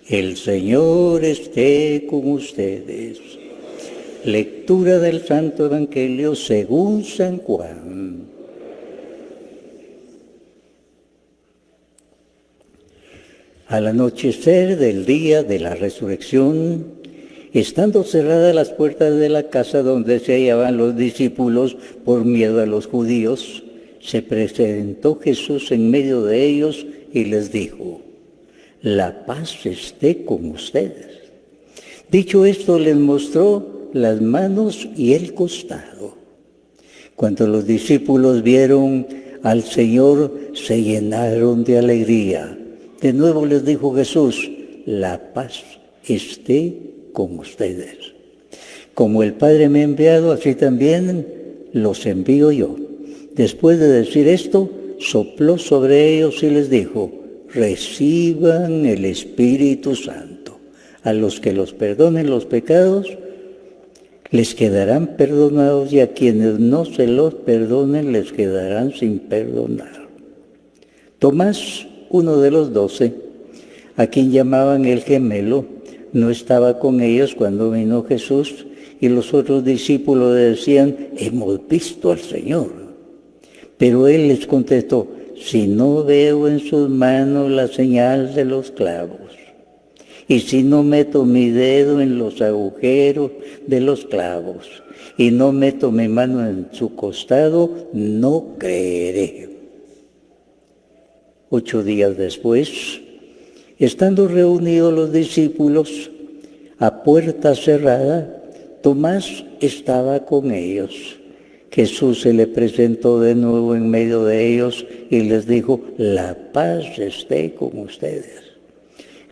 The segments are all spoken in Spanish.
El Señor esté con ustedes. Lectura del Santo Evangelio según San Juan. Al anochecer del día de la resurrección, estando cerradas las puertas de la casa donde se hallaban los discípulos por miedo a los judíos, se presentó Jesús en medio de ellos y les dijo: la paz esté con ustedes. Dicho esto, les mostró las manos y el costado. Cuando los discípulos vieron al Señor, se llenaron de alegría. De nuevo les dijo Jesús: la paz esté con ustedes. Como el Padre me ha enviado, así también los envío yo. Después de decir esto, sopló sobre ellos y les dijo: reciban el Espíritu Santo. A los que los perdonen los pecados, les quedarán perdonados, y a quienes no se los perdonen, les quedarán sin perdonar. Tomás, uno de los 12, a quien llamaban el gemelo, no estaba con ellos cuando vino Jesús, y los otros discípulos decían: hemos visto al Señor. Pero él les contestó: si no veo en sus manos la señal de los clavos, y si no meto mi dedo en los agujeros de los clavos, y no meto mi mano en su costado, no creeré. 8 días después, estando reunidos los discípulos a puerta cerrada, Tomás estaba con ellos. Jesús se le presentó de nuevo en medio de ellos y les dijo: la paz esté con ustedes.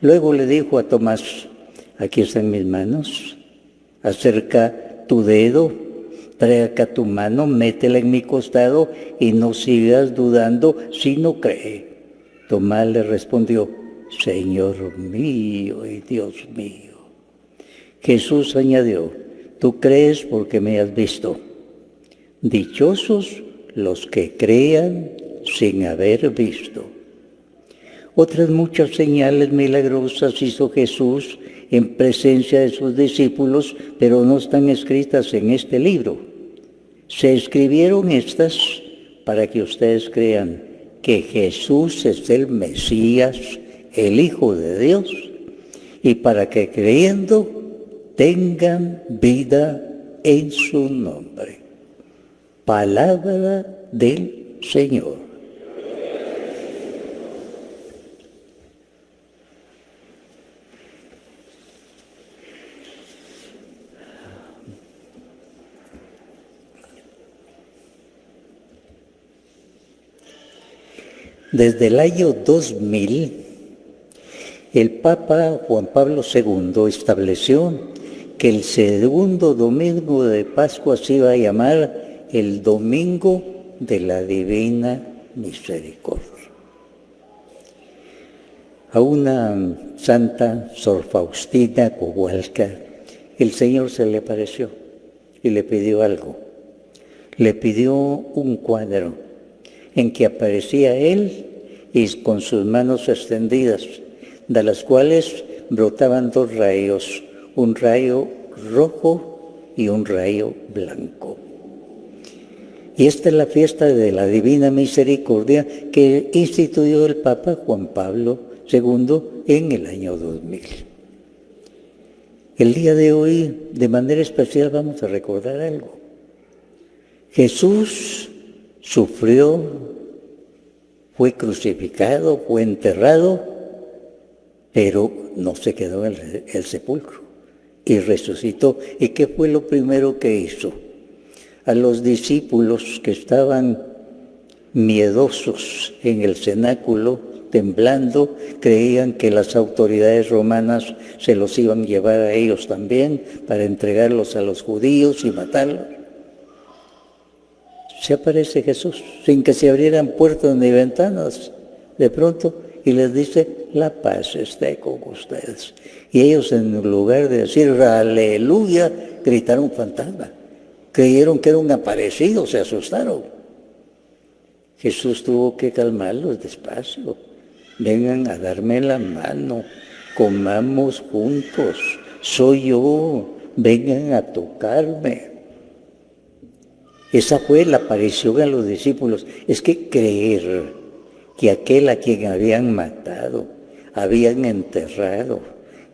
Luego le dijo a Tomás: aquí están mis manos, acerca tu dedo, trae acá tu mano, métela en mi costado y no sigas dudando, sino cree. Tomás le respondió: Señor mío y Dios mío. Jesús añadió: tú crees porque me has visto. Dichosos los que crean sin haber visto. Otras muchas señales milagrosas hizo Jesús en presencia de sus discípulos, pero no están escritas en este libro. Se escribieron estas para que ustedes crean que Jesús es el Mesías, el Hijo de Dios, y para que creyendo tengan vida en su nombre. Palabra del Señor. Desde el año 2000, el Papa Juan Pablo II estableció que el segundo domingo de Pascua se iba a llamar el Domingo de la Divina Misericordia. A una santa, Sor Faustina Kowalska, el Señor se le apareció y le pidió algo. Le pidió un cuadro en que aparecía él y con sus manos extendidas, de las cuales brotaban 2 rayos, un rayo rojo y un rayo blanco. Y esta es la fiesta de la Divina Misericordia que instituyó el Papa Juan Pablo II en el año 2000. El día de hoy, de manera especial, vamos a recordar algo. Jesús sufrió, fue crucificado, fue enterrado, pero no se quedó en el sepulcro y resucitó. ¿Y qué fue lo primero que hizo? A los discípulos que estaban miedosos en el cenáculo, temblando, creían que las autoridades romanas se los iban a llevar a ellos también para entregarlos a los judíos y matarlos. Se aparece Jesús sin que se abrieran puertas ni ventanas de pronto y les dice: la paz esté con ustedes. Y ellos, en lugar de decir aleluya, gritaron fantasma. Creyeron que era un aparecido, se asustaron. Jesús tuvo que calmarlos despacio. Vengan a darme la mano. comamos juntos, soy yo, vengan a tocarme. Esa fue la aparición a los discípulos. Es que creer que aquel a quien habían matado, habían enterrado,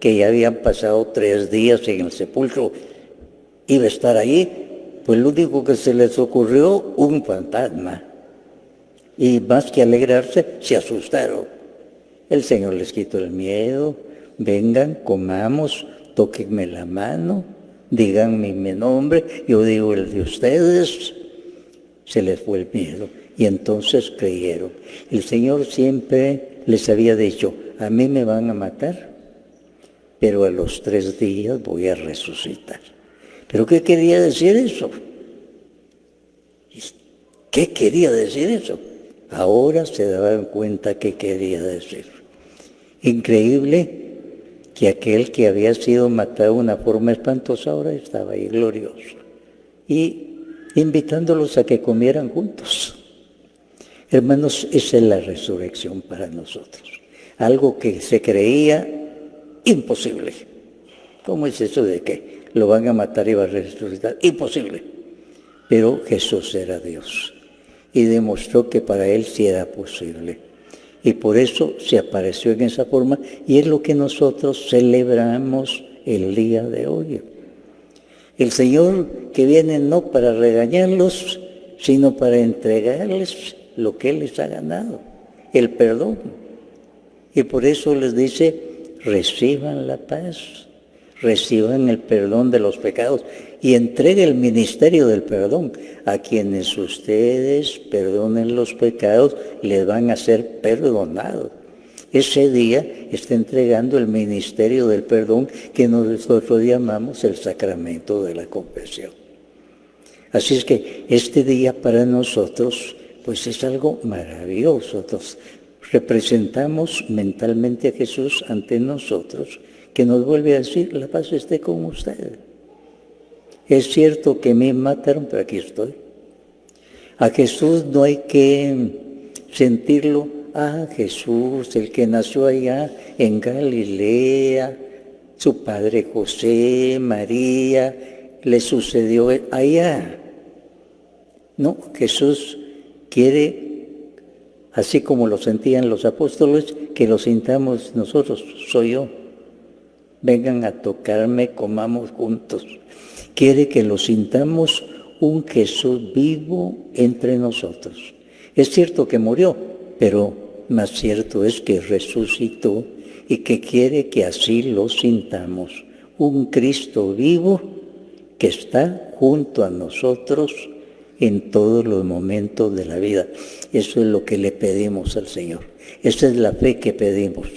que ya habían pasado 3 días en el sepulcro, iba a estar ahí, pues lo único que se les ocurrió, un fantasma. Y más que alegrarse, se asustaron. El Señor les quitó el miedo. Vengan, comamos, tóquenme la mano, díganme mi nombre, yo digo el de ustedes. Se les fue el miedo y entonces creyeron. El Señor siempre les había dicho, a mí me van a matar, pero a los 3 días voy a resucitar. ¿Pero qué quería decir eso? ¿Qué quería decir eso? Ahora se daban cuenta qué quería decir. Increíble que aquel que había sido matado de una forma espantosa ahora estaba ahí glorioso y invitándolos a que comieran juntos. Hermanos, esa es la resurrección para nosotros. Algo que se creía imposible. ¿Cómo es eso de que lo van a matar y va a resucitar? Imposible. Pero Jesús era Dios y demostró que para Él sí era posible. Y por eso se apareció en esa forma y es lo que nosotros celebramos el día de hoy. El Señor que viene no para regañarlos, sino para entregarles lo que Él les ha ganado, el perdón. Y por eso les dice, reciban la paz, reciban el perdón de los pecados y entregue el ministerio del perdón. A quienes ustedes perdonen los pecados, les van a ser perdonados. Ese día está entregando el ministerio del perdón que nosotros llamamos el sacramento de la confesión. Así es que este día para nosotros pues es algo maravilloso. Entonces, representamos mentalmente a Jesús ante nosotros, que nos vuelve a decir, la paz esté con ustedes. Es cierto que me mataron, pero aquí estoy. A Jesús no hay que sentirlo, Jesús, el que nació allá en Galilea, su padre José, María, le sucedió allá. No, Jesús quiere, así como lo sentían los apóstoles, que lo sintamos nosotros, soy yo. Vengan a tocarme, comamos juntos. Quiere que lo sintamos un Jesús vivo entre nosotros. Es cierto que murió, pero más cierto es que resucitó y que quiere que así lo sintamos. Un Cristo vivo que está junto a nosotros en todos los momentos de la vida. Eso es lo que le pedimos al Señor. Esa es la fe que pedimos.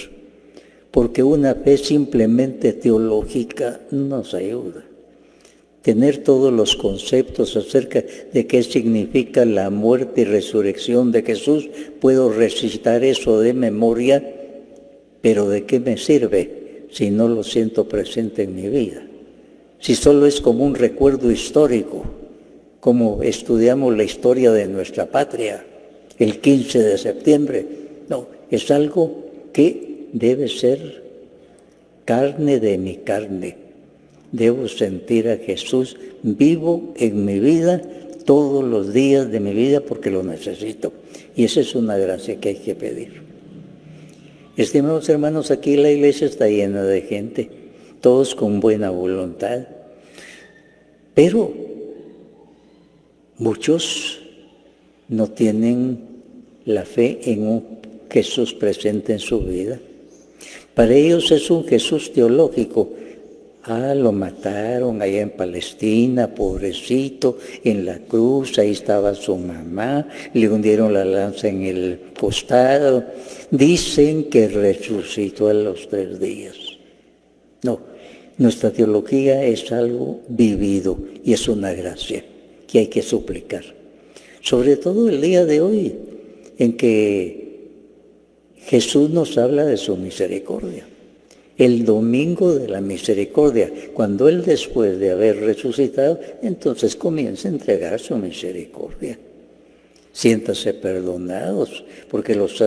Porque una fe simplemente teológica no nos ayuda. Tener todos los conceptos acerca de qué significa la muerte y resurrección de Jesús, puedo recitar eso de memoria, pero ¿de qué me sirve si no lo siento presente en mi vida? Si solo es como un recuerdo histórico, como estudiamos la historia de nuestra patria, el 15 de septiembre. No, es algo que debe ser carne de mi carne. Debo sentir a Jesús vivo en mi vida todos los días de mi vida porque lo necesito. Y esa es una gracia que hay que pedir. Estimados hermanos, aquí la iglesia está llena de gente, todos con buena voluntad. Pero muchos no tienen la fe en un Jesús presente en su vida. Para ellos es un Jesús teológico. Lo mataron allá en Palestina, pobrecito, en la cruz, ahí estaba su mamá, le hundieron la lanza en el costado. Dicen que resucitó a los 3 días. No, nuestra teología es algo vivido y es una gracia que hay que suplicar. Sobre todo el día de hoy, en que Jesús nos habla de su misericordia. El domingo de la misericordia, cuando Él después de haber resucitado, entonces comienza a entregar su misericordia. Siéntanse perdonados, porque los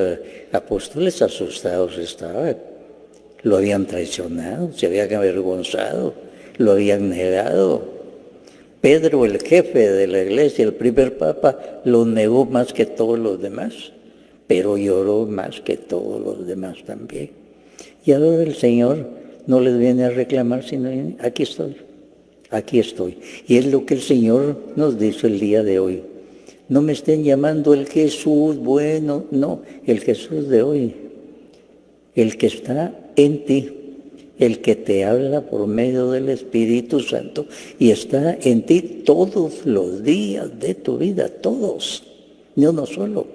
apóstoles asustados estaban. Lo habían traicionado, se habían avergonzado, lo habían negado. Pedro, el jefe de la iglesia, el primer papa, lo negó más que todos los demás, pero lloró más que todos los demás también. Y ahora el Señor no les viene a reclamar, sino aquí estoy, aquí estoy. Y es lo que el Señor nos dice el día de hoy. No me estén llamando el Jesús bueno, no, el Jesús de hoy, el que está en ti, el que te habla por medio del Espíritu Santo y está en ti todos los días de tu vida, todos, no uno solo,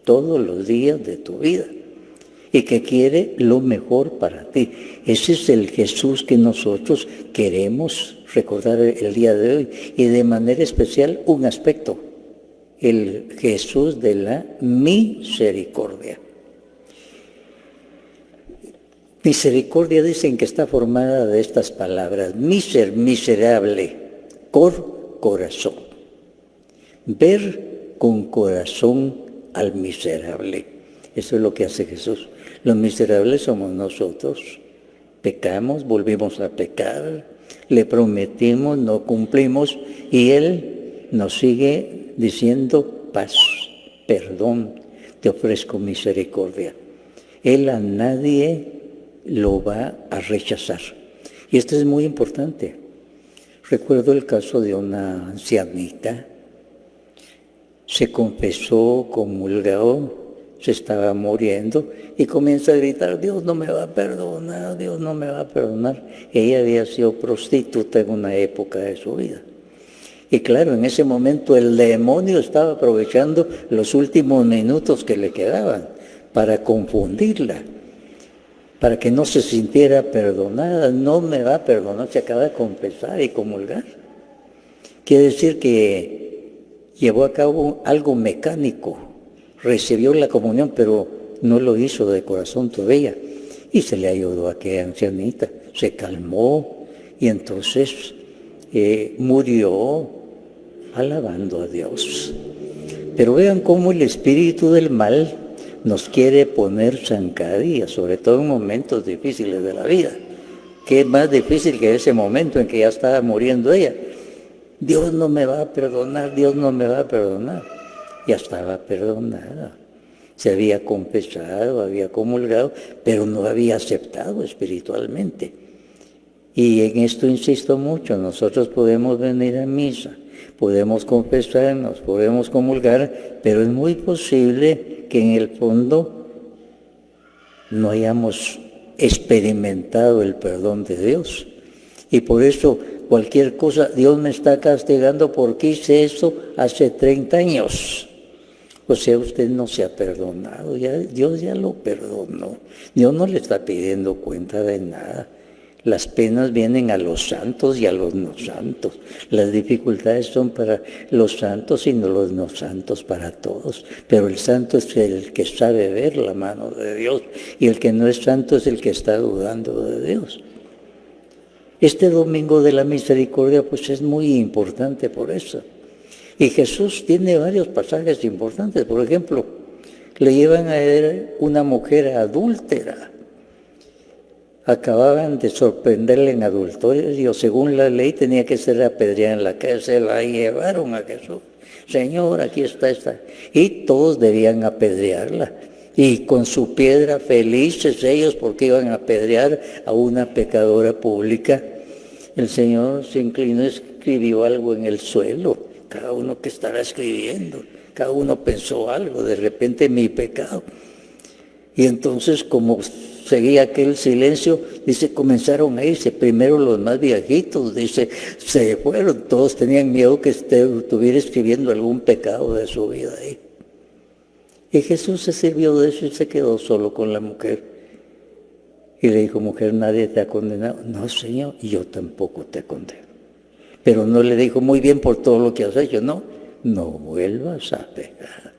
todos los días de tu vida, y que quiere lo mejor para ti. Ese es el Jesús que nosotros queremos recordar el día de hoy, y de manera especial un aspecto, el Jesús de la misericordia. Misericordia dicen que está formada de estas palabras: miserable, corazón. Ver con corazón al miserable. Eso es lo que hace Jesús. Los miserables somos nosotros. Pecamos, volvimos a pecar, le prometimos, no cumplimos, y Él nos sigue diciendo paz, perdón, te ofrezco misericordia. Él a nadie lo va a rechazar. Y esto es muy importante. Recuerdo el caso de una ancianita. Se confesó, comulgó, se estaba muriendo y comienza a gritar: Dios no me va a perdonar, Dios no me va a perdonar. Ella había sido prostituta en una época de su vida. Y claro, en ese momento el demonio estaba aprovechando los últimos minutos que le quedaban para confundirla, para que no se sintiera perdonada. No me va a perdonar, se acaba de confesar y comulgar. Quiere decir que llevó a cabo algo mecánico, recibió la comunión, pero no lo hizo de corazón todavía. Y se le ayudó a aquella ancianita, se calmó y entonces murió alabando a Dios. Pero vean cómo el espíritu del mal nos quiere poner zancadillas, sobre todo en momentos difíciles de la vida. ¿Qué es más difícil que ese momento en que ya estaba muriendo ella? Dios no me va a perdonar, Dios no me va a perdonar. Ya estaba perdonada. Se había confesado, había comulgado, pero no había aceptado espiritualmente. Y en esto insisto mucho: nosotros podemos venir a misa, podemos confesarnos, podemos comulgar, pero es muy posible que en el fondo no hayamos experimentado el perdón de Dios. Y por eso cualquier cosa: Dios me está castigando porque hice eso hace 30 años. O sea, usted no se ha perdonado, ya, Dios ya lo perdonó. Dios no le está pidiendo cuenta de nada. Las penas vienen a los santos y a los no santos. Las dificultades son para los santos y no los no santos para todos. Pero el santo es el que sabe ver la mano de Dios, y el que no es santo es el que está dudando de Dios. Este domingo de la misericordia pues es muy importante por eso. Y Jesús tiene varios pasajes importantes. Por ejemplo, le llevan a él una mujer adúltera. Acababan de sorprenderle en adulterio. Según la ley tenía que ser apedreada en la calle. Se la llevaron a Jesús. Señor, aquí está esta. Y todos debían apedrearla. Y con su piedra felices ellos porque iban a apedrear a una pecadora pública. El Señor se inclinó y escribió algo en el suelo. Cada uno que estará escribiendo, cada uno pensó algo, de repente mi pecado. Y entonces, como seguía aquel silencio, dice, comenzaron a irse. Primero los más viejitos, dice, se fueron. Todos tenían miedo que estuviera escribiendo algún pecado de su vida ahí. Y Jesús se sirvió de eso y se quedó solo con la mujer. Y le dijo: mujer, nadie te ha condenado. No, Señor, y yo tampoco te condeno. Pero no le dijo: muy bien por todo lo que has hecho. No vuelvas a pecar.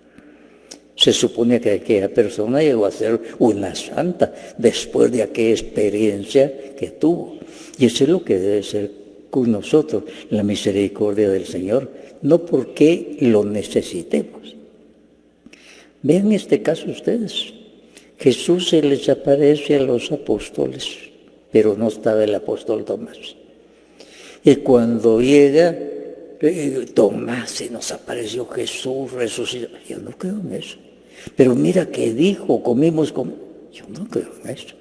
Se supone que aquella persona llegó a ser una santa después de aquella experiencia que tuvo. Y eso es lo que debe ser con nosotros, la misericordia del Señor, no porque lo necesitemos. Vean este caso ustedes. Jesús se les aparece a los apóstoles, pero no estaba el apóstol Tomás. Y cuando llega, Tomás, se nos apareció Jesús resucitado. Yo no creo en eso. Pero mira que dijo, comimos con... Yo no creo en eso.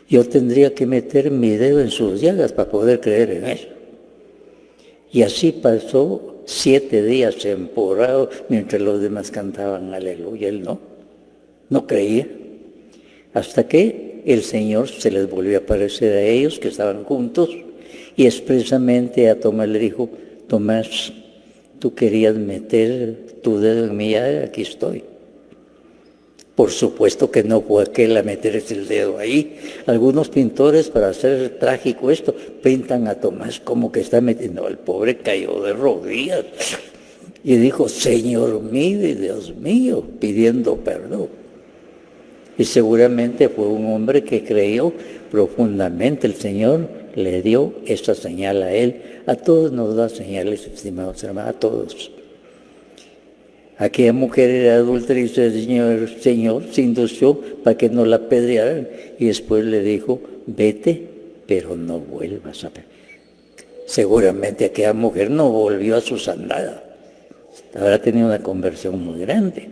Yo tendría que meter mi dedo en sus llagas para poder creer en eso. Y así pasó 7 días emporrado mientras los demás cantaban aleluya. Él no creía. Hasta que el Señor se les volvió a aparecer a ellos que estaban juntos y expresamente a Tomás le dijo: Tomás, tú querías meter tu dedo en mi llaga, aquí estoy. Por supuesto que no fue aquel a meter el dedo ahí. Algunos pintores, para hacer trágico esto, pintan a Tomás como que está metiendo. El pobre cayó de rodillas y dijo: Señor mío y Dios mío, pidiendo perdón. Y seguramente fue un hombre que creyó profundamente. El Señor le dio esa señal a él. A todos nos da señales, estimados hermanos, a todos. Aquella mujer era adúltera y dice: el Señor se indulció para que no la apedrearan. Y después le dijo: vete, pero no vuelvas a pecar. Seguramente aquella mujer no volvió a sus andadas. Habrá tenido una conversión muy grande.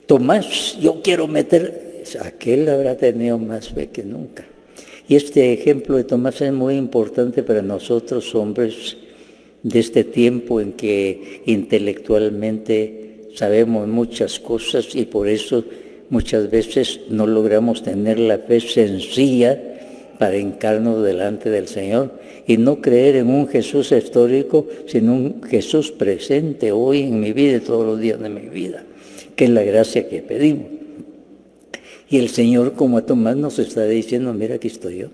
Tomás, yo quiero meter... Aquel habrá tenido más fe que nunca. Y este ejemplo de Tomás es muy importante para nosotros, hombres de este tiempo en que intelectualmente sabemos muchas cosas y por eso muchas veces no logramos tener la fe sencilla para hincarnos delante del Señor y no creer en un Jesús histórico, sino un Jesús presente hoy en mi vida y todos los días de mi vida, que es la gracia que pedimos. Y el Señor, como a Tomás, nos está diciendo: mira, aquí estoy yo.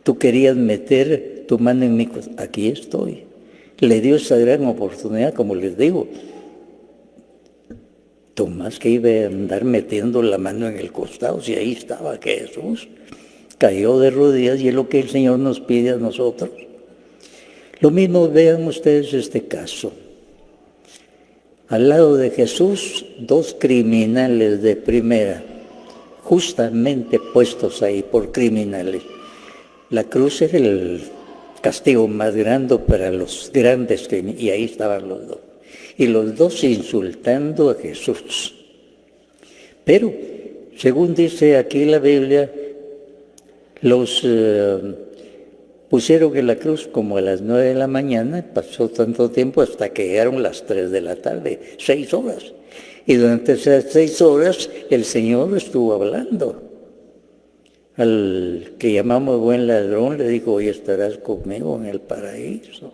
Tú querías meter tu mano en mi costado, aquí estoy. Le dio esa gran oportunidad, como les digo. Tomás, que iba a andar metiendo la mano en el costado, si ahí estaba Jesús, cayó de rodillas y es lo que el Señor nos pide a nosotros. Lo mismo vean ustedes este caso. Al lado de Jesús, 2 criminales de primera, justamente puestos ahí por criminales. La cruz era el castigo más grande para los grandes criminales, y ahí estaban los 2. Y los 2 insultando a Jesús. Pero, según dice aquí la Biblia, los pusieron en la cruz como a las 9 de la mañana, pasó tanto tiempo hasta que llegaron las 3 de la tarde, 6 horas. Y durante esas 6 horas el Señor estuvo hablando. Al que llamamos buen ladrón le dijo: hoy estarás conmigo en el paraíso.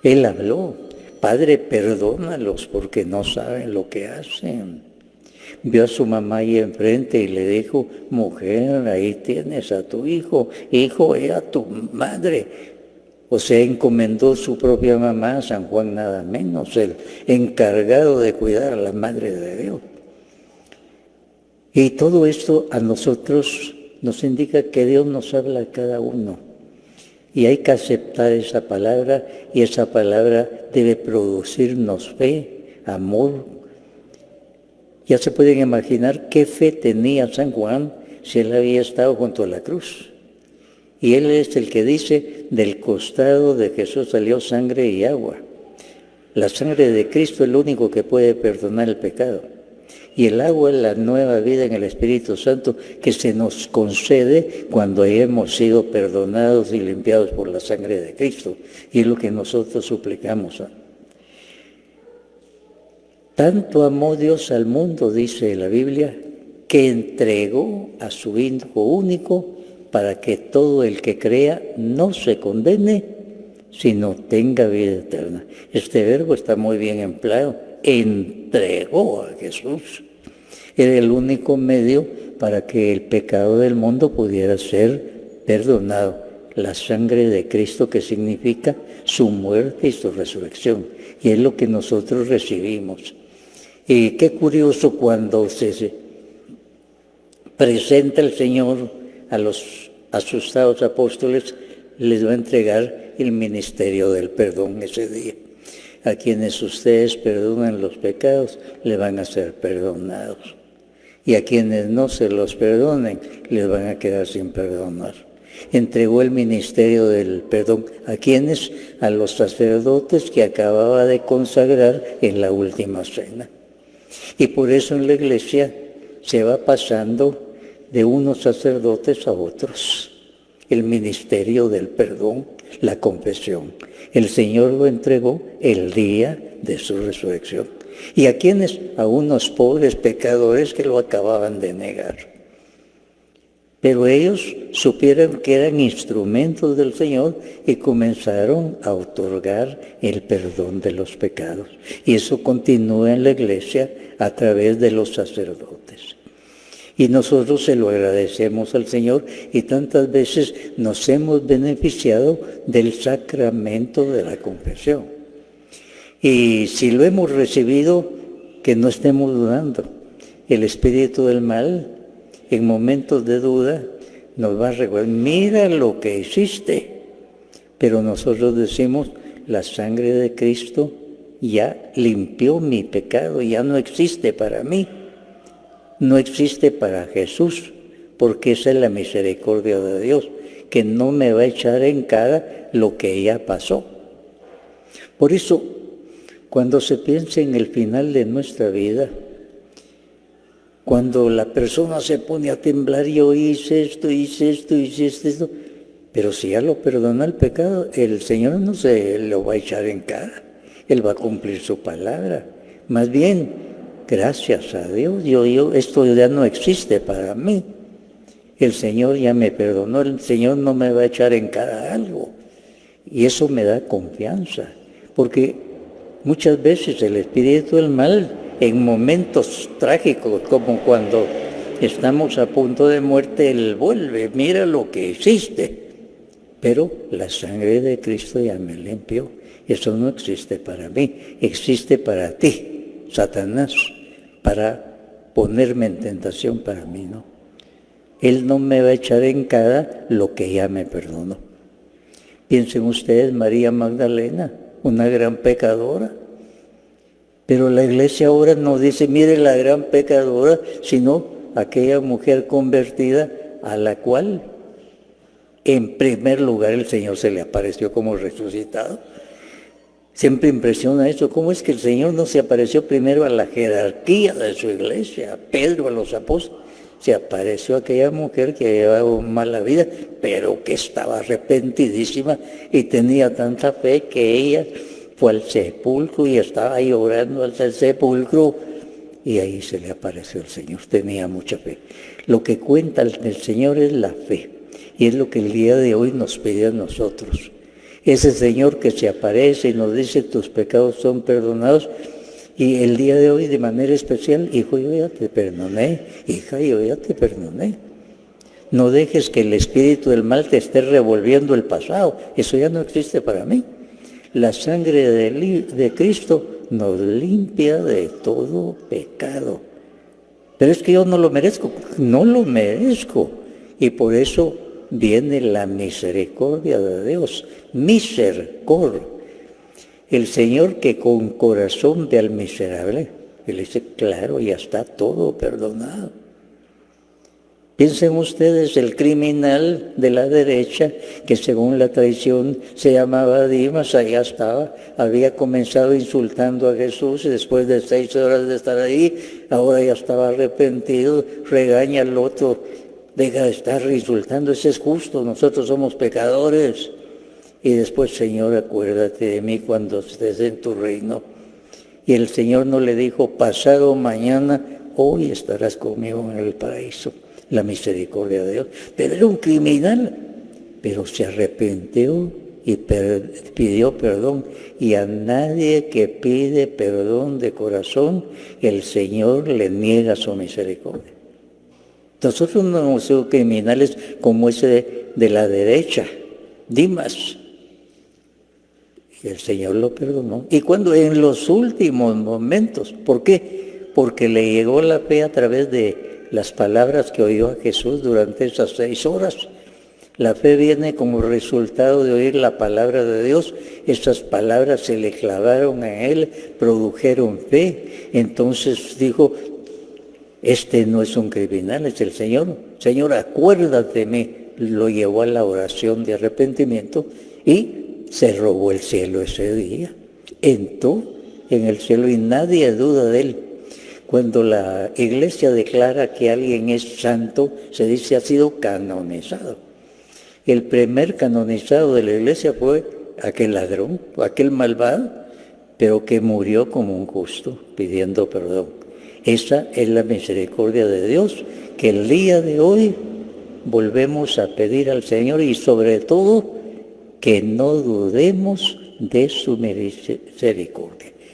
Él habló: Padre, perdónalos porque no saben lo que hacen. Vio a su mamá ahí enfrente y le dijo: mujer, ahí tienes a tu hijo. Hijo, a tu madre. O sea, encomendó su propia mamá a San Juan, nada menos, el encargado de cuidar a la Madre de Dios. Y todo esto a nosotros nos indica que Dios nos habla a cada uno. Y hay que aceptar esa palabra, y esa palabra debe producirnos fe, amor. Ya se pueden imaginar qué fe tenía San Juan si él había estado junto a la cruz. Y él es el que dice: del costado de Jesús salió sangre y agua. La sangre de Cristo es lo único que puede perdonar el pecado. Y el agua es la nueva vida en el Espíritu Santo que se nos concede cuando hemos sido perdonados y limpiados por la sangre de Cristo. Y es lo que nosotros suplicamos. Tanto amó Dios al mundo, dice la Biblia, que entregó a su Hijo único para que todo el que crea no se condene, sino tenga vida eterna. Este verbo está muy bien empleado. Entregó a Jesús. Era el único medio para que el pecado del mundo pudiera ser perdonado. La sangre de Cristo, que significa su muerte y su resurrección. Y es lo que nosotros recibimos. Y qué curioso cuando se presenta el Señor a los asustados apóstoles, les va a entregar el ministerio del perdón ese día. a quienes ustedes perdonan los pecados, le van a ser perdonados. Y a quienes no se los perdonen, les van a quedar sin perdonar. Entregó el ministerio del perdón. ¿A quiénes? A los sacerdotes que acababa de consagrar en la última cena. Y por eso en la iglesia se va pasando de unos sacerdotes a otros. El ministerio del perdón, la confesión. El Señor lo entregó el día de su resurrección. ¿Y a quiénes? A unos pobres pecadores que lo acababan de negar. Pero ellos supieron que eran instrumentos del Señor y comenzaron a otorgar el perdón de los pecados. Y eso continúa en la iglesia a través de los sacerdotes. Y nosotros se lo agradecemos al Señor y tantas veces nos hemos beneficiado del sacramento de la confesión. Y si lo hemos recibido, que no estemos dudando. El espíritu del mal, en momentos de duda, nos va a recordar, mira lo que hiciste. Pero nosotros decimos, la sangre de Cristo ya limpió mi pecado, ya no existe para mí. No existe para Jesús, porque esa es la misericordia de Dios, que no me va a echar en cara lo que ya pasó. Por eso, cuando se piensa en el final de nuestra vida, cuando la persona se pone a temblar, yo hice esto, pero si ya lo perdona el pecado, el Señor no se lo va a echar en cara, Él va a cumplir su palabra. Más bien, gracias a Dios, esto ya no existe para mí. El Señor ya me perdonó, el Señor no me va a echar en cara algo. Y eso me da confianza, porque muchas veces el espíritu del mal, en momentos trágicos, como cuando estamos a punto de muerte, Él vuelve, mira lo que hiciste. Pero la sangre de Cristo ya me limpió. Eso no existe para mí, existe para ti, Satanás, para ponerme en tentación para mí, ¿no? Él no me va a echar en cara lo que ya me perdonó. Piensen ustedes, María Magdalena, una gran pecadora. Pero la iglesia ahora no dice, mire la gran pecadora, sino aquella mujer convertida a la cual, en primer lugar, el Señor se le apareció como resucitado. Siempre impresiona eso, ¿cómo es que el Señor no se apareció primero a la jerarquía de su iglesia, a Pedro, a los apóstoles? Se apareció aquella mujer que llevaba mala vida, pero que estaba arrepentidísima y tenía tanta fe que ella fue al sepulcro y estaba ahí orando hasta el sepulcro y ahí se le apareció el Señor. Tenía mucha fe. Lo que cuenta el Señor es la fe y es lo que el día de hoy nos pide a nosotros. Ese Señor que se aparece y nos dice tus pecados son perdonados. Y el día de hoy de manera especial, hijo, yo ya te perdoné, hija, yo ya te perdoné. No dejes que el espíritu del mal te esté revolviendo el pasado, eso ya no existe para mí. La sangre de Cristo nos limpia de todo pecado. Pero es que yo no lo merezco, y por eso viene la misericordia de Dios, misericordia. El Señor que con corazón ve al miserable, Él dice, claro, ya está todo perdonado. Piensen ustedes, el criminal de la derecha, que según la tradición se llamaba Dimas, allá estaba, había comenzado insultando a Jesús y después de 6 horas de estar ahí, ahora ya estaba arrepentido, regaña al otro, deja de estar insultando, ese es justo, nosotros somos pecadores. Y después, Señor, acuérdate de mí cuando estés en tu reino. Y el Señor no le dijo, pasado mañana, hoy estarás conmigo en el paraíso. La misericordia de Dios. Pero era un criminal, pero se arrepintió y pidió perdón. Y a nadie que pide perdón de corazón, el Señor le niega su misericordia. Nosotros no hemos sido criminales como ese de la derecha, Dimas. El Señor lo perdonó. Y cuando en los últimos momentos, ¿por qué? Porque le llegó la fe a través de las palabras que oyó a Jesús durante esas 6 horas. La fe viene como resultado de oír la palabra de Dios. Estas palabras se le clavaron a él, produjeron fe. Entonces dijo, este no es un criminal, es el Señor. Señor, acuérdate de mí. Lo llevó a la oración de arrepentimiento y se robó el cielo ese día. Entró en el cielo y nadie duda de él. Cuando la iglesia declara que alguien es santo, se dice ha sido canonizado. El primer canonizado de la iglesia fue aquel ladrón, aquel malvado, pero que murió como un justo, pidiendo perdón. Esa es la misericordia de Dios, que el día de hoy volvemos a pedir al Señor y sobre todo que no dudemos de su misericordia.